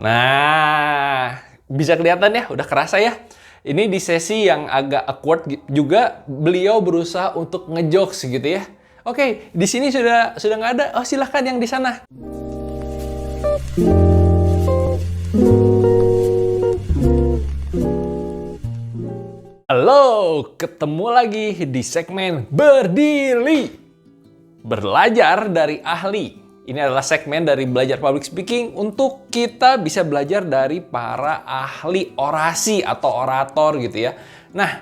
Nah, bisa kelihatan ya, udah kerasa ya. Ini di sesi yang agak awkward juga, beliau berusaha untuk ngejokes gitu ya. Oke, di sini sudah nggak ada. Oh, silahkan yang di sana. Halo, ketemu lagi di segmen Berdiri. Belajar dari ahli. Ini adalah segmen dari belajar public speaking untuk kita bisa belajar dari para ahli orasi atau orator gitu ya. Nah,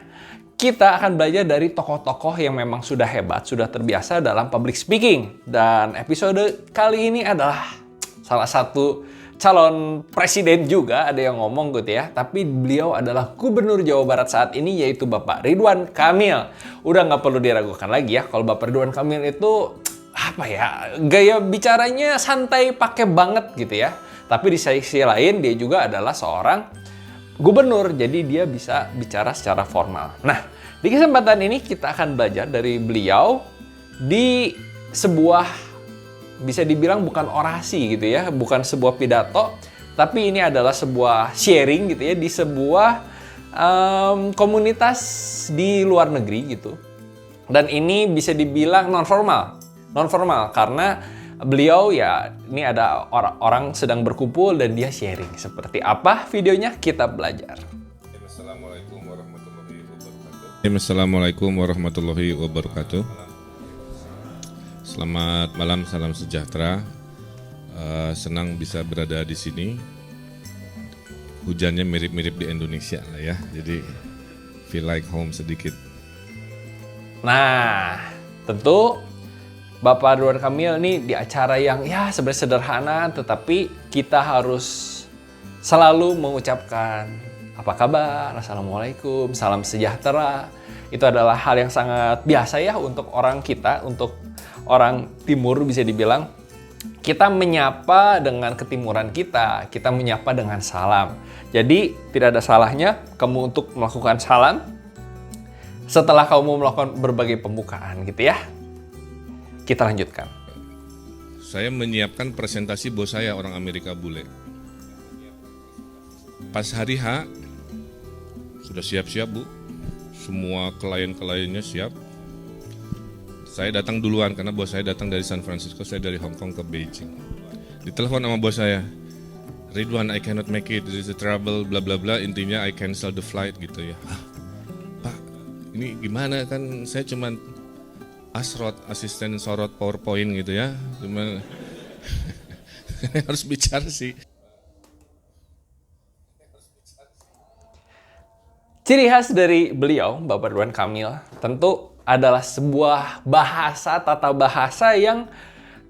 kita akan belajar dari tokoh-tokoh yang memang sudah hebat, sudah terbiasa dalam public speaking. Dan episode kali ini adalah salah satu calon presiden juga, ada yang ngomong gitu ya. Tapi beliau adalah Gubernur Jawa Barat saat ini, yaitu Bapak Ridwan Kamil. Udah nggak perlu diragukan lagi ya, kalau Bapak Ridwan Kamil itu apa ya, gaya bicaranya santai, pakai banget gitu ya. Tapi di sisi lain dia juga adalah seorang gubernur, jadi dia bisa bicara secara formal. Nah, di kesempatan ini kita akan belajar dari beliau di sebuah, bisa dibilang bukan orasi gitu ya, bukan sebuah pidato, tapi ini adalah sebuah sharing gitu ya, di sebuah komunitas di luar negeri gitu. Dan ini bisa dibilang non-formal karena beliau ya, ini ada orang sedang berkumpul dan dia sharing. Seperti apa videonya, kita belajar. Assalamualaikum warahmatullahi wabarakatuh. Selamat malam, salam sejahtera. Senang bisa berada di sini. Hujannya mirip-mirip di Indonesia lah ya, jadi feel like home sedikit. Nah, tentu Bapak Ridwan Kamil ini di acara yang ya sebenarnya sederhana, tetapi kita harus selalu mengucapkan apa kabar, assalamualaikum, salam sejahtera. Itu adalah hal yang sangat biasa ya untuk orang kita, untuk orang timur bisa dibilang. Kita menyapa dengan ketimuran kita menyapa dengan salam. Jadi tidak ada salahnya kamu untuk melakukan salam setelah kamu melakukan berbagai pembukaan gitu ya. Kita lanjutkan. Saya menyiapkan presentasi bos saya, orang Amerika bule. Pas hari H, sudah siap-siap Bu. Semua klien-kliennya siap. Saya datang duluan karena bos saya datang dari San Francisco, saya dari Hong Kong ke Beijing. Ditelepon sama bos saya, Ridwan, I cannot make it, there is a trouble, bla bla bla. Intinya I cancel the flight gitu ya. Pak, ini gimana, kan saya cuman asisten sorot PowerPoint gitu ya, cuma harus bicara sih. Ciri khas dari beliau, Bapak Ridwan Kamil, tentu adalah sebuah bahasa, tata bahasa yang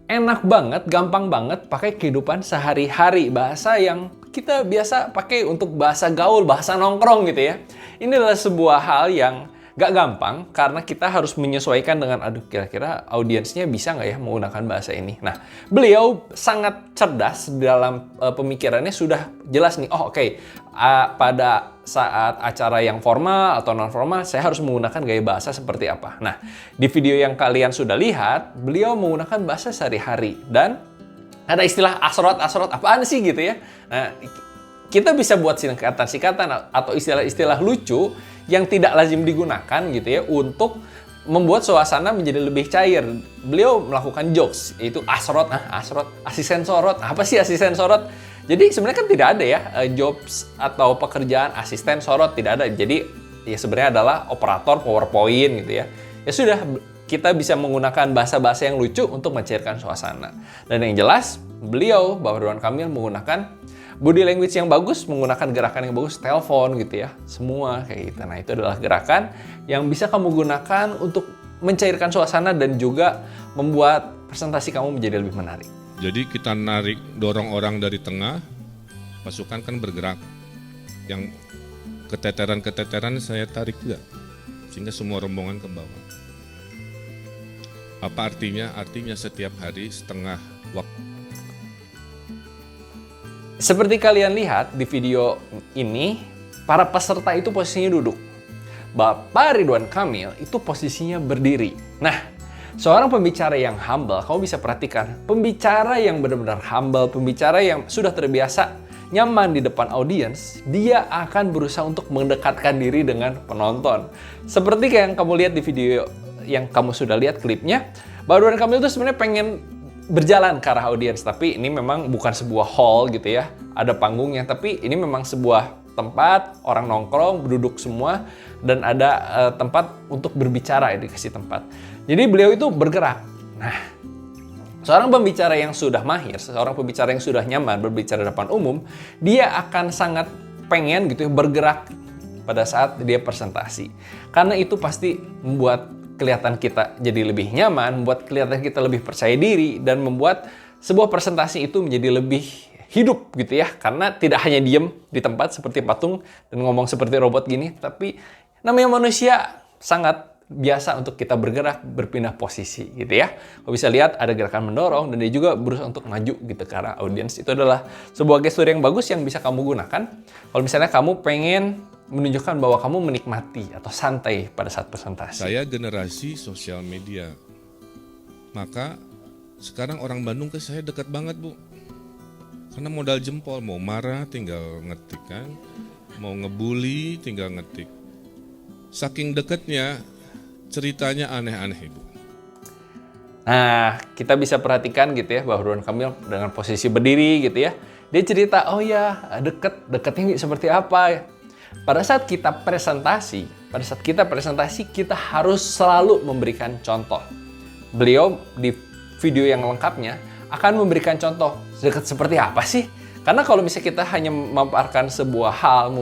enak banget, gampang banget, pakai kehidupan sehari-hari. Bahasa yang kita biasa pakai untuk bahasa gaul, bahasa nongkrong gitu ya. Ini adalah sebuah hal yang gak gampang karena kita harus menyesuaikan dengan, aduh kira-kira audiensnya bisa nggak ya menggunakan bahasa ini. Nah, beliau sangat cerdas dalam pemikirannya, sudah jelas nih, pada saat acara yang formal atau non-formal, saya harus menggunakan gaya bahasa seperti apa. Nah, di video yang kalian sudah lihat, beliau menggunakan bahasa sehari-hari dan ada istilah asrot-asrot, apaan sih gitu ya. Nah, kita bisa buat singkatan-singkatan atau istilah-istilah lucu yang tidak lazim digunakan gitu ya untuk membuat suasana menjadi lebih cair. Beliau melakukan jokes, yaitu asrot, asisten sorot. Apa sih asisten sorot? Jadi sebenarnya kan tidak ada ya jobs atau pekerjaan asisten sorot, tidak ada. Jadi ya sebenarnya adalah operator PowerPoint gitu ya. Ya sudah, kita bisa menggunakan bahasa-bahasa yang lucu untuk mencairkan suasana. Dan yang jelas, beliau, Bapak Ridwan Kamil, menggunakan body language yang bagus, menggunakan gerakan yang bagus, telepon gitu ya, semua kayak gitu. Nah, itu adalah gerakan yang bisa kamu gunakan untuk mencairkan suasana dan juga membuat presentasi kamu menjadi lebih menarik. Jadi kita dorong orang dari tengah, pasukan kan bergerak. Yang keteteran saya tarik juga, sehingga semua rombongan ke bawah. Apa artinya? Artinya setiap hari setengah waktu. Seperti kalian lihat di video ini, para peserta itu posisinya duduk. Bapak Ridwan Kamil itu posisinya berdiri. Nah, seorang pembicara yang humble, kamu bisa perhatikan, pembicara yang benar-benar humble, pembicara yang sudah terbiasa nyaman di depan audiens, dia akan berusaha untuk mendekatkan diri dengan penonton. Seperti kayak yang kamu lihat di video yang kamu sudah lihat klipnya, Mbak Ridwan Kamil itu sebenarnya pengen berjalan ke arah audiens, tapi ini memang bukan sebuah hall gitu ya, ada panggungnya, tapi ini memang sebuah tempat orang nongkrong, duduk semua, dan ada tempat untuk berbicara, ya, dikasih tempat. Jadi beliau itu bergerak. Nah, seorang pembicara yang sudah mahir, seorang pembicara yang sudah nyaman berbicara di depan umum, dia akan sangat pengen gitu ya, bergerak pada saat dia presentasi. Karena itu pasti membuat kelihatan kita jadi lebih nyaman, membuat kelihatan kita lebih percaya diri, dan membuat sebuah presentasi itu menjadi lebih hidup gitu ya. Karena tidak hanya diem di tempat seperti patung dan ngomong seperti robot gini, tapi namanya manusia sangat biasa untuk kita bergerak, berpindah posisi gitu ya. Kalau bisa lihat ada gerakan mendorong, dan dia juga berusaha untuk maju gitu ke arah audiens. Itu adalah sebuah gestur yang bagus yang bisa kamu gunakan kalau misalnya kamu pengen menunjukkan bahwa kamu menikmati atau santai pada saat presentasi. Saya generasi sosial media. Maka sekarang orang Bandung ke saya dekat banget, Bu. Karena modal jempol, mau marah tinggal ngetik kan, mau ngebully tinggal ngetik. Saking dekatnya, ceritanya aneh-aneh, Ibu. Nah, kita bisa perhatikan gitu ya bahwa Ridwan Kamil dengan posisi berdiri gitu ya. Dia cerita, oh ya deketnya seperti apa. Pada saat kita presentasi, kita harus selalu memberikan contoh. Beliau di video yang lengkapnya akan memberikan contoh dekat seperti apa sih? Karena kalau misalnya kita hanya memaparkan sebuah hal,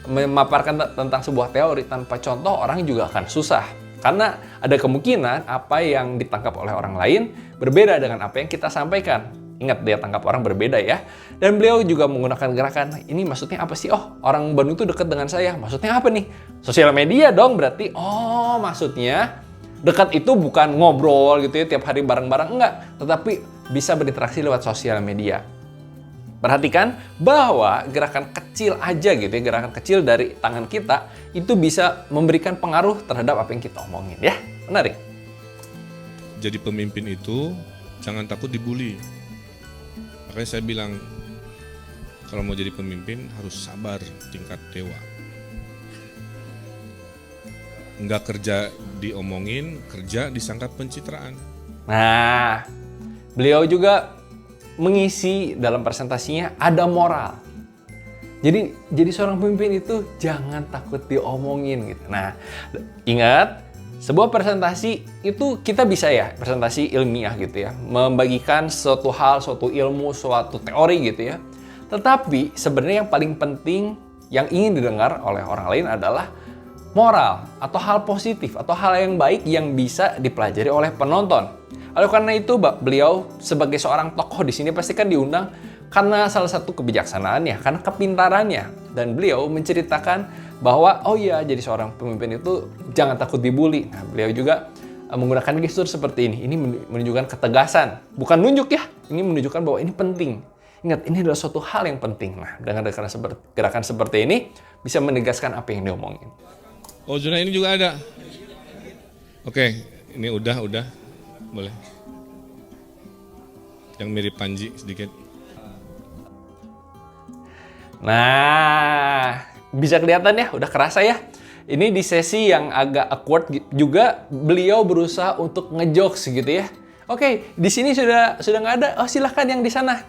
memaparkan tentang sebuah teori tanpa contoh, orang juga akan susah. Karena ada kemungkinan apa yang ditangkap oleh orang lain berbeda dengan apa yang kita sampaikan. Ingat, dia tangkap orang berbeda ya. Dan beliau juga menggunakan gerakan, ini maksudnya apa sih? Oh, orang Bandung itu dekat dengan saya. Maksudnya apa nih? Sosial media dong berarti. Oh, maksudnya dekat itu bukan ngobrol gitu ya tiap hari bareng-bareng, enggak. Tetapi bisa berinteraksi lewat sosial media. Perhatikan bahwa gerakan kecil aja gitu ya, gerakan kecil dari tangan kita itu bisa memberikan pengaruh terhadap apa yang kita omongin ya. Menarik. Jadi pemimpin itu jangan takut dibully. Makanya saya bilang, kalau mau jadi pemimpin harus sabar tingkat dewa. Nggak kerja diomongin, kerja disangka pencitraan. Nah, beliau juga mengisi dalam presentasinya ada moral. Jadi seorang pemimpin itu jangan takut diomongin gitu. Nah, ingat, sebuah presentasi itu kita bisa ya, presentasi ilmiah gitu ya, membagikan suatu hal, suatu ilmu, suatu teori gitu ya. Tetapi sebenarnya yang paling penting yang ingin didengar oleh orang lain adalah moral atau hal positif atau hal yang baik yang bisa dipelajari oleh penonton. Oleh karena itu, beliau sebagai seorang tokoh di sini pasti kan diundang karena salah satu kebijaksanaannya, karena kepintarannya, dan beliau menceritakan bahwa oh iya, jadi seorang pemimpin itu jangan takut dibully. Nah, beliau juga menggunakan gestur seperti ini. Ini menunjukkan ketegasan, bukan nunjuk ya. Ini menunjukkan bahwa ini penting. Ingat, ini adalah suatu hal yang penting. Nah, dengan gerakan seperti ini bisa menegaskan apa yang diomongin. Oh, zona ini juga ada. Oke, ini udah. Boleh. Yang mirip Panji sedikit. Nah, bisa kelihatan ya, udah kerasa ya. Ini di sesi yang agak awkward juga beliau berusaha untuk ngejokes gitu ya. Oke, di sini sudah nggak ada. Oh, silahkan yang di sana.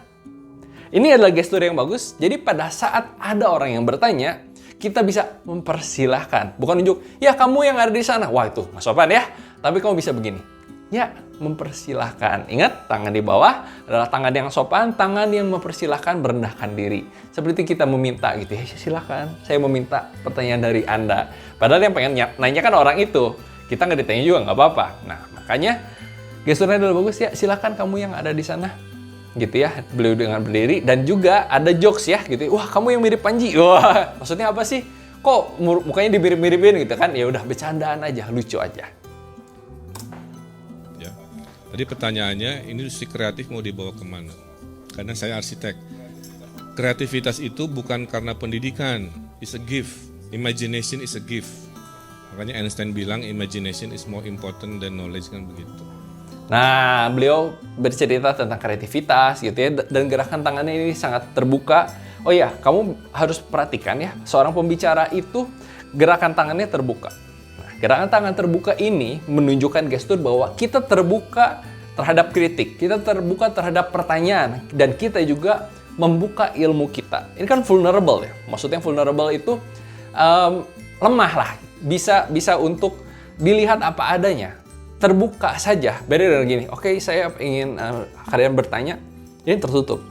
Ini adalah gestur yang bagus. Jadi pada saat ada orang yang bertanya, kita bisa mempersilahkan. Bukan nunjuk, ya kamu yang ada di sana. Wah, itu nggak sopan ya. Tapi kamu bisa begini. Ya, mempersilahkan. Ingat, tangan di bawah adalah tangan yang sopan, tangan yang mempersilahkan merendahkan diri. Seperti kita meminta gitu ya, silakan, saya meminta pertanyaan dari Anda. Padahal yang pengen nanya kan orang itu. Kita nggak ditanya juga, nggak apa-apa. Nah, makanya gesturnya adalah bagus ya, silakan kamu yang ada di sana. Gitu ya, beliau dengan berdiri, dan juga ada jokes ya gitu. Wah, kamu yang mirip Panji. Wah, maksudnya apa sih? Kok mukanya dimirip-miripin gitu kan? Ya udah, bercandaan aja, lucu aja. Tadi pertanyaannya, industri kreatif mau dibawa kemana? Karena saya arsitek. Kreativitas itu bukan karena pendidikan, it's a gift. Imagination is a gift. Makanya Einstein bilang imagination is more important than knowledge, kan begitu. Nah, beliau bercerita tentang kreativitas gitu ya, dan gerakan tangannya ini sangat terbuka Oh iya, kamu harus perhatikan ya, seorang pembicara itu gerakan tangannya terbuka. Nah, gerakan tangan terbuka ini menunjukkan gestur bahwa kita terbuka terhadap kritik, kita terbuka terhadap pertanyaan, dan kita juga membuka ilmu kita. Ini kan vulnerable ya, maksudnya vulnerable itu lemah lah, bisa untuk dilihat apa adanya, terbuka saja. Beda dengan gini, oke, saya ingin kalian bertanya, ini tertutup.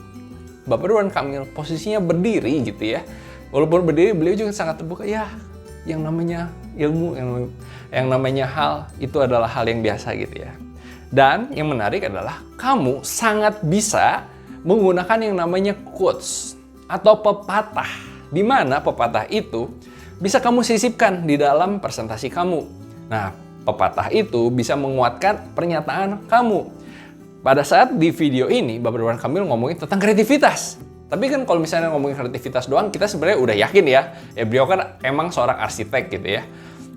Bapak Ridwan Kamil posisinya berdiri gitu ya, walaupun berdiri beliau juga sangat terbuka ya. Yang namanya ilmu, yang namanya hal itu adalah hal yang biasa gitu ya. Dan yang menarik adalah kamu sangat bisa menggunakan yang namanya quotes atau pepatah, di mana pepatah itu bisa kamu sisipkan di dalam presentasi kamu. Nah, pepatah itu bisa menguatkan pernyataan kamu. Pada saat di video ini, Bapak Ridwan Kamil ngomongin tentang kreativitas. Tapi kan kalau misalnya ngomongin kreativitas doang, kita sebenarnya udah yakin ya. Beliau kan emang seorang arsitek gitu ya.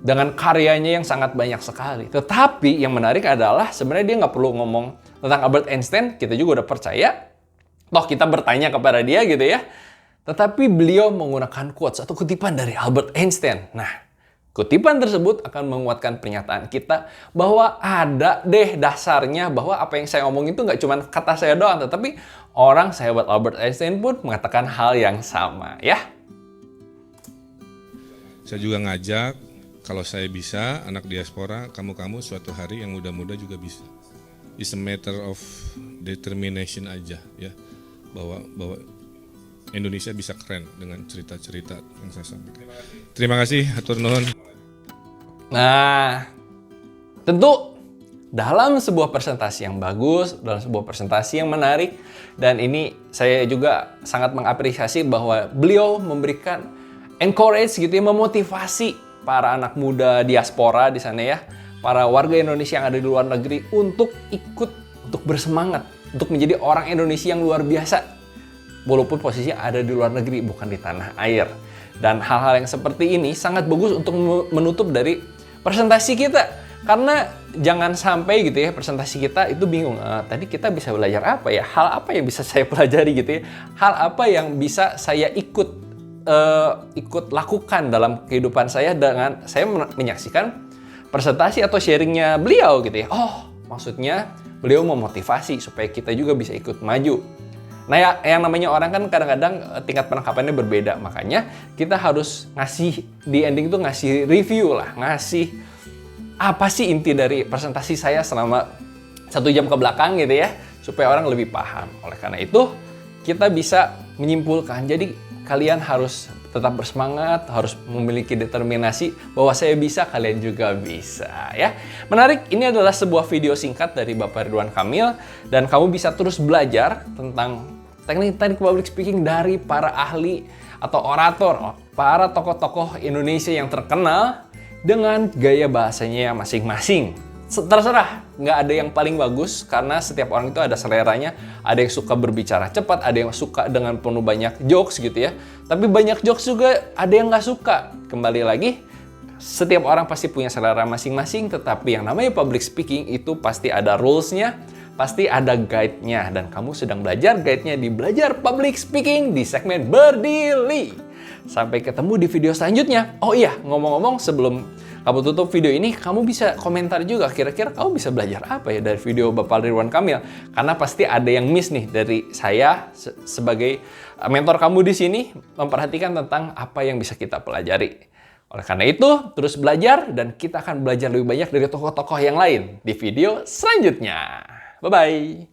Dengan karyanya yang sangat banyak sekali. Tetapi yang menarik adalah sebenarnya dia nggak perlu ngomong tentang Albert Einstein, kita juga udah percaya. Toh kita bertanya kepada dia gitu ya. Tetapi beliau menggunakan quotes atau kutipan dari Albert Einstein. Nah, kutipan tersebut akan menguatkan pernyataan kita bahwa ada deh dasarnya bahwa apa yang saya ngomong itu nggak cuma kata saya doang, tetapi orang sehebat Albert Einstein pun mengatakan hal yang sama ya. Saya juga ngajak, kalau saya bisa, anak diaspora, kamu-kamu suatu hari yang muda-muda juga bisa. It's a matter of determination aja ya, bahwa Indonesia bisa keren dengan cerita-cerita yang saya sampaikan. Terima kasih, hatur nuhun. Nah, tentu dalam sebuah presentasi yang bagus, dalam sebuah presentasi yang menarik, dan ini saya juga sangat mengapresiasi bahwa beliau memberikan encourage gitu ya, memotivasi para anak muda diaspora di sana ya, para warga Indonesia yang ada di luar negeri untuk ikut, untuk bersemangat, untuk menjadi orang Indonesia yang luar biasa. Walaupun posisinya ada di luar negeri, bukan di tanah air. Dan hal-hal yang seperti ini sangat bagus untuk menutup dari presentasi kita. Karena jangan sampai gitu ya, presentasi kita itu bingung. Tadi kita bisa belajar apa ya? Hal apa yang bisa saya pelajari gitu ya? Hal apa yang bisa saya ikut lakukan dalam kehidupan saya dengan saya menyaksikan presentasi atau sharingnya beliau gitu ya. Oh, maksudnya beliau memotivasi supaya kita juga bisa ikut maju. Nah, yang namanya orang kan kadang-kadang tingkat penangkapannya berbeda. Makanya kita harus ngasih, di ending tuh ngasih review lah. Ngasih apa sih inti dari presentasi saya selama 1 jam ke belakang gitu ya. Supaya orang lebih paham. Oleh karena itu, kita bisa menyimpulkan. Jadi kalian harus tetap bersemangat, harus memiliki determinasi bahwa saya bisa, kalian juga bisa ya. Menarik, ini adalah sebuah video singkat dari Bapak Ridwan Kamil dan kamu bisa terus belajar tentang teknik-teknik public speaking dari para ahli atau orator, para tokoh-tokoh Indonesia yang terkenal dengan gaya bahasanya masing-masing. Terserah, nggak ada yang paling bagus karena setiap orang itu ada seleranya. Ada yang suka berbicara cepat, ada yang suka dengan penuh banyak jokes gitu ya. Tapi banyak jokes juga ada yang nggak suka. Kembali lagi, setiap orang pasti punya selera masing-masing, tetapi yang namanya public speaking itu pasti ada rules-nya, pasti ada guide-nya. Dan kamu sedang belajar guide-nya di Belajar Public Speaking di segmen Berdili. Sampai ketemu di video selanjutnya. Oh iya, ngomong-ngomong sebelum kamu tutup video ini, kamu bisa komentar juga kira-kira kamu bisa belajar apa ya dari video Bapak Ridwan Kamil. Karena pasti ada yang miss nih dari saya sebagai mentor kamu di sini, memperhatikan tentang apa yang bisa kita pelajari. Oleh karena itu, terus belajar dan kita akan belajar lebih banyak dari tokoh-tokoh yang lain di video selanjutnya. Bye-bye.